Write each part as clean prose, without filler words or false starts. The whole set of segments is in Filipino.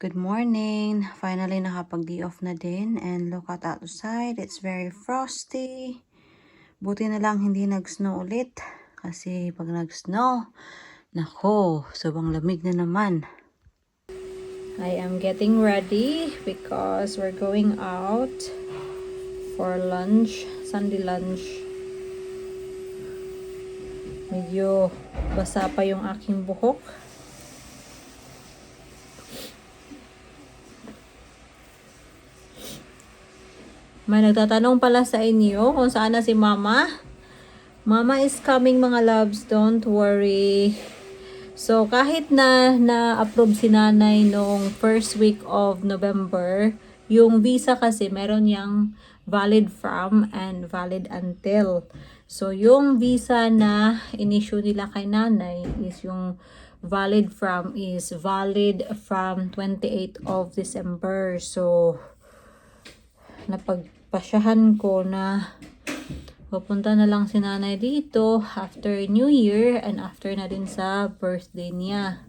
Good morning. Finally, nakapag-day off na din. And look at outside. It's very frosty. Buti na lang hindi nag-snow ulit. Kasi pag nag-snow, nako, sobrang lamig na naman. I am getting ready because we're going out for lunch, Sunday lunch. Medyo basa pa yung aking buhok. May nagtatanong pala sa inyo kung saan na si Mama. Mama is coming mga loves, don't worry. So kahit na-approve si nanay nung first week of November, yung visa kasi meron yang valid from and valid until. So yung visa na in-issue nila kay nanay is yung valid from 28th of December. So napagpasyahan ko na pupunta na lang si nanay dito after New Year and after na din sa birthday niya.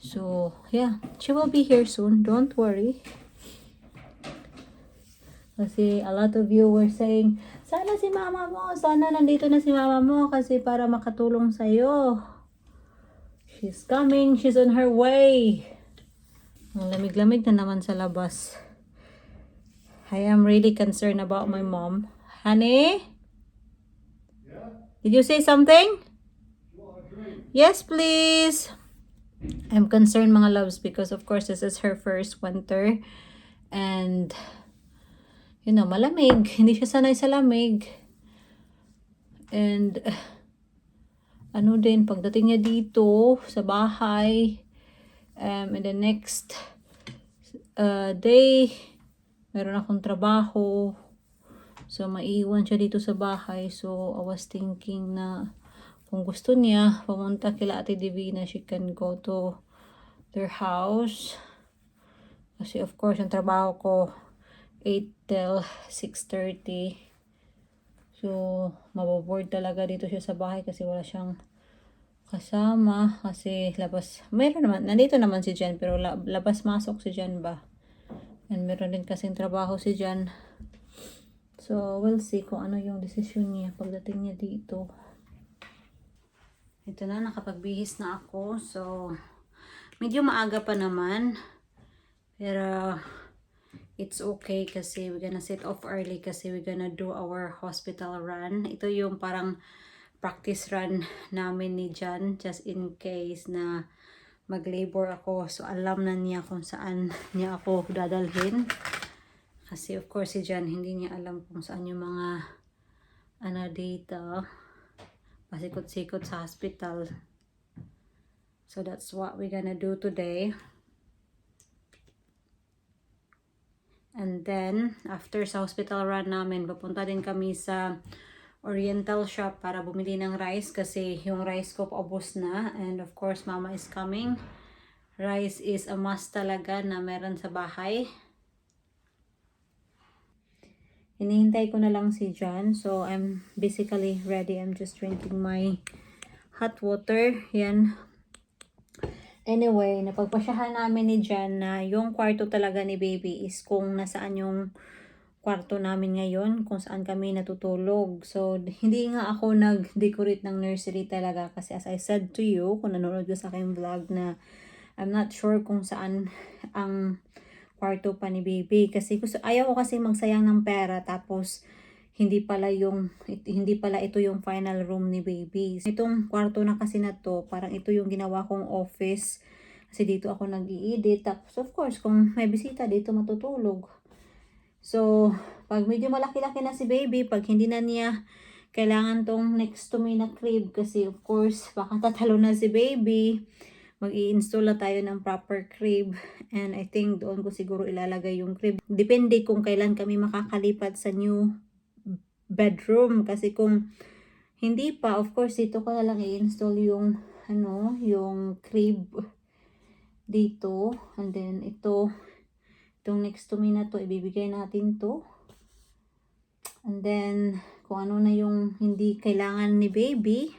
So, yeah. She will be here soon. Don't worry. Kasi a lot of you were saying, sana si mama mo, sana nandito na si mama mo kasi para makatulong sa'yo. She's coming. She's on her way. Ang lamig-lamig na naman sa labas. I am really concerned about my mom. Honey? Yeah? Did you say something? Yes, please. I'm concerned mga loves because of course this is her first winter. And, you know, malamig. Hindi siya sanay sa lamig. And, ano din, pagdating niya dito sa bahay, and the next day, meron akong trabaho. So, maiiwan siya dito sa bahay. So, I was thinking na kung gusto niya, pumunta kila Ate Divina, she can go to their house. Kasi, of course, yung trabaho ko, 8 till 6:30. So, maboboard talaga dito siya sa bahay kasi wala siyang kasama. Kasi, meron naman, nandito naman si Jen, pero labas-masok si Jen ba? And meron din kasing trabaho si Jen. So, we'll see kung ano yung desisyon niya pagdating niya dito. Ito na, nakapagbihis na ako. So, medyo maaga pa naman. Pero, it's okay kasi we're gonna set off early kasi we're gonna do our hospital run. Ito yung parang practice run namin ni Jan just in case na mag-labor ako. So, alam na niya kung saan niya ako dadalhin. Kasi of course si Jan hindi niya alam kung saan yung mga data. Pasikot-sikot sa hospital. So that's what we're gonna do today. And then after sa hospital run namin, papunta din kami sa Oriental shop para bumili ng rice kasi yung rice ko paubos na. And of course mama is coming. Rice is a must talaga na meron sa bahay. Hinihintay ko na lang si Jan. So, I'm basically ready. I'm just drinking my hot water. Yan. Anyway, napagpasyahan namin ni Jan na yung kwarto talaga ni baby is kung nasaan yung kwarto namin ngayon, kung saan kami natutulog. So, hindi nga ako nag-decorate ng nursery talaga kasi as I said to you, kung nanonood ko sa aking vlog na I'm not sure kung saan ang kwarto pa ni baby kasi ayaw ko kasi magsayang ng pera tapos hindi pala ito yung final room ni baby. Itong kwarto na kasi na to, parang ito yung ginawa kong office kasi dito ako nag-i-edit. Tapos of course, kung may bisita dito matutulog. So, pag medyo malaki-laki na si baby, pag hindi na niya kailangan tong next to me na crib kasi of course, baka tatalo na si baby. Mag-i-install na tayo ng proper crib and I think doon ko siguro ilalagay yung crib. Depende kung kailan kami makakalipat sa new bedroom kasi kung hindi pa, of course dito ko na lang i-install yung yung crib dito and then itong next to me na to ibibigay natin to. And then kung ano na yung hindi kailangan ni baby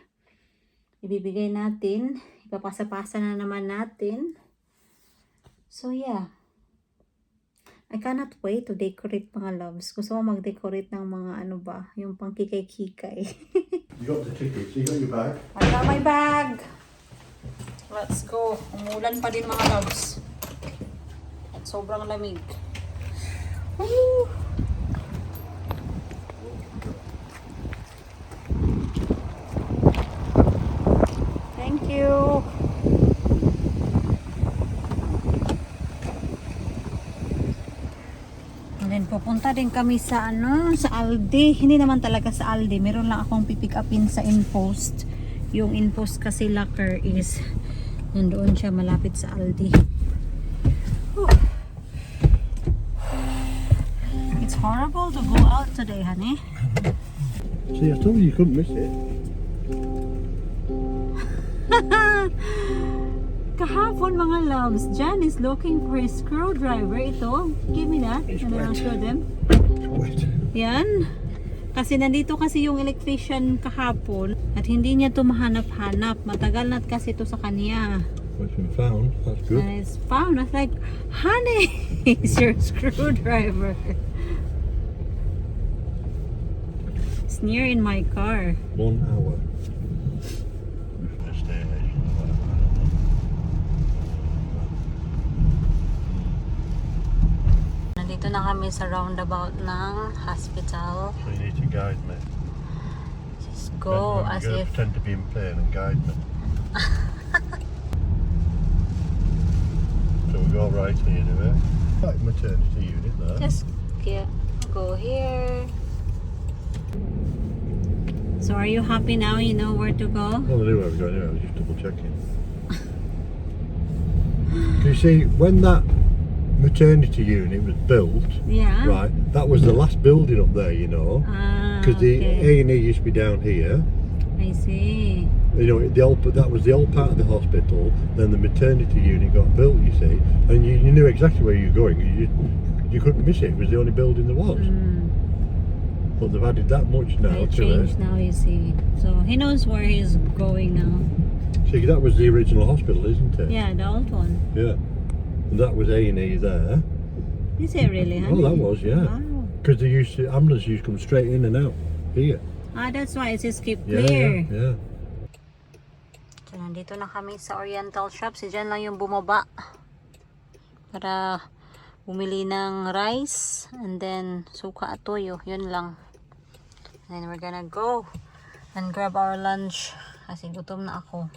ibibigay natin. Ipapasa-pasa na naman natin. So yeah, I cannot wait to decorate mga loves. Gusto ko mag-decorate ng mga ano ba, yung pang kikay-kikay. You got the tickets, you got your bag. I got my bag. Let's go. Umulan pa din mga loves. At sobrang lamig. Woo! Thank you. And then pupunta din kami sa sa Aldi. Hindi naman talaga sa Aldi. Meron lang akong pipick upin sa Inpost. Yung Inpost kasi locker is nandoon siya malapit sa Aldi. Whew. It's horrible to go out today, honey. See, I told you couldn't miss it. Kahapon mga loves, Jan is looking for a screwdriver. Ito, give me that. It's And I'll wet. show them. It's wet. Yan. Kasi nandito kasi yung electrician kahapon at hindi niya to mahanap-hanap. Matagal na kasi to sa kanya. Well, it's been found. That's good. And it's found. I was like, honey, it's your screwdriver. It's near in my car. 1 hour. Destination. Nandito na kami sa roundabout ng hospital. So you need to guide me. Just go as You're gonna if... pretend to be in plane and guide me. So we go right here, do we? Like maternity unit there. Just go here. So are you happy now? You know where to go? Well, I knew where we were going anyway, I was just double checking. You see, when that maternity unit was built, Yeah. right, that was the last building up there, you know. Because the okay. A&E used to be down here. I see. You know, that was the old part of the hospital. Then the maternity unit got built, you see, and you knew exactly where you were going. You couldn't miss it. It was the only building there was. But they've added that much now They to changed it. now, you see. So he knows where he's going now. See, that was the original hospital, isn't it? Yeah, the old one. Yeah. And that was A&E there. Is it really, honey? Oh, that was, yeah. Wow. Because ambulance used to come straight in and out here. That's why it says keep Yeah, clear. yeah. So, nandito na kami sa Oriental Shop. Si Jan lang yung bumaba para bumili ng rice and then suka at toyo. Yun lang. And then we're gonna go and grab our lunch kasi gutom na ako.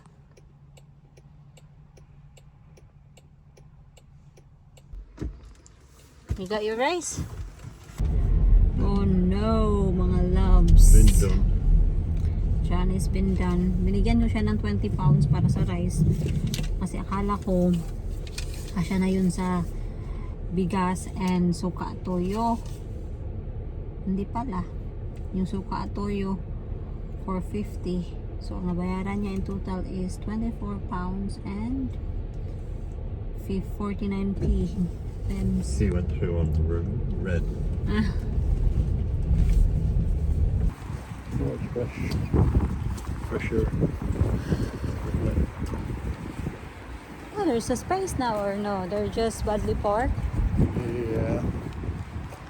You got your rice? Oh no, mga loves. Been done. Jan has been done. Binigyan ko siya ng 20 pounds para sa rice. Kasi akala ko kasya na yun sa bigas and suka at toyo. Hindi pala. Yung suka at toyo 450. So ang nabayaran niya in total is 24 pounds and 49p. Pence. He went through on the red. Oh, it's fresh. Fresher. Oh, there's a space now or no? They're just badly parked. Yeah.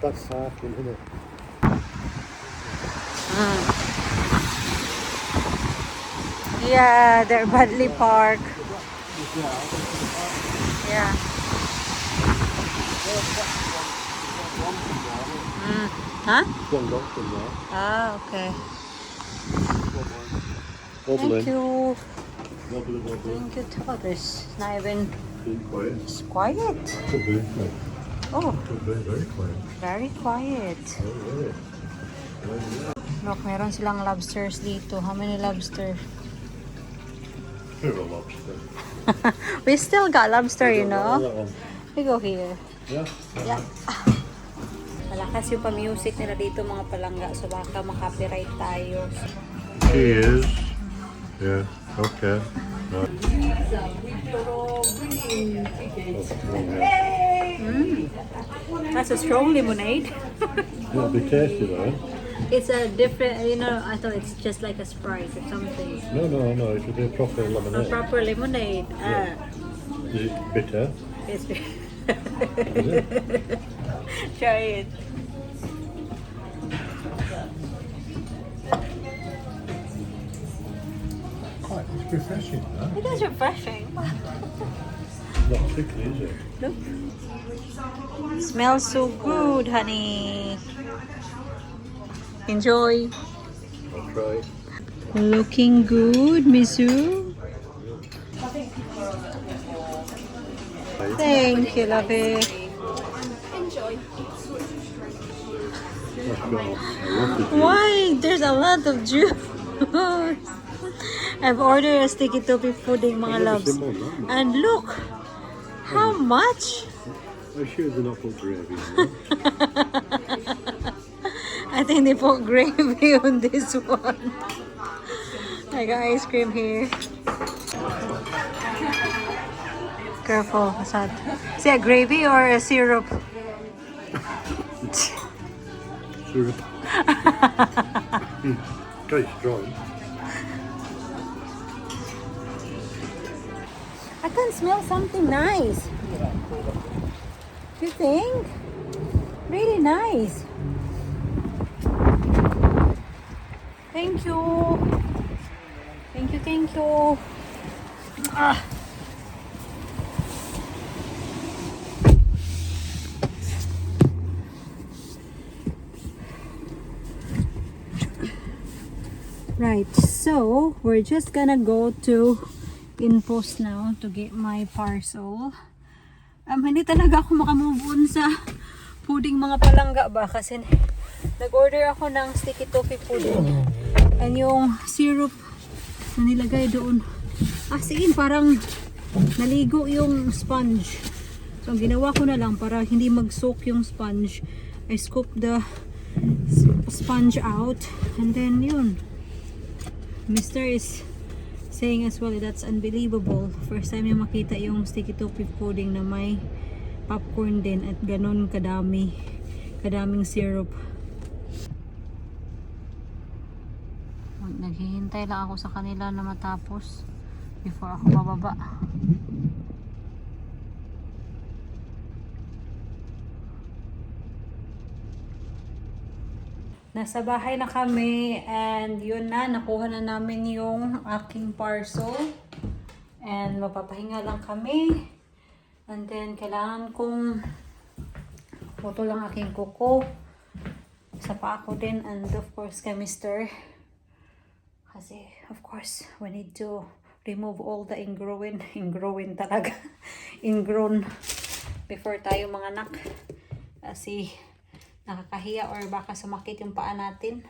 That's parking, isn't it? Yeah, they're badly parked. Yeah. Huh? One doctor there. Ah, okay. Wobbling. Thank you. Wobbling, wobbling. Thank you, Thomas. Not even Be quiet. it's quiet. Could be. Oh, Could be very quiet. very quiet. Oh, really? Look, meron silang lobsters dito. How many lobsters? Two a lobster. We still got lobster, you know. That one. We go here. Yeah. Yeah. Malakas yung pa-music nila dito mga palangga. So baka makapiright tayo. Cheers. Yeah. Okay. Right. That's a strong lemonade. It'll be tasty though. It's a different, you know, I thought it's just like a Sprite or something. No, it should be a proper A lemonade. proper lemonade. Is it bitter? It's Is it? try it. Quite, it's refreshing, huh? It is refreshing. Not sickly, is it? Look. Smells so good, honey. Enjoy. I'll try. Looking good, Misu. Thank you, love it. That's got a lot of juice. Why? There's a lot of juice. I've ordered a sticky toffee pudding, mga I've never loves. seen one like that. And look, how much? I'm sure they're not put gravy in there. I think they put gravy on this one. I got ice cream here. Careful, Asad. Is it a gravy or a syrup? Syrup. Quite strong. I can smell something nice. You think? Really nice. Thank you. Thank you, thank you. Ah. Right, so we're just gonna go to InPost now to get my parcel. Hindi talaga ako makamove on sa pudding mga palangga ba kasi nag-order ako ng sticky toffee pudding and yung syrup na nilagay doon sige, parang naligo yung sponge. So ang ginawa ko na lang para hindi mag-soak yung sponge, I scoop the sponge out and then yun. Mr. is saying as well, that's unbelievable. First time yung makita yung sticky toffee pudding na may popcorn din at ganun kadaming syrup. Naghihintay lang ako sa kanila na matapos before ako bababa. Nasa bahay na kami and yun na, nakuha na namin yung aking parcel and mapapahinga lang kami and then kailangan kong putol lang aking kuko sa paa ko din and of course kay Mr. kasi of course we need to remove all the ingrown talaga ingrown before tayo manganak kasi nakakahiya or baka sumakit yung paa natin.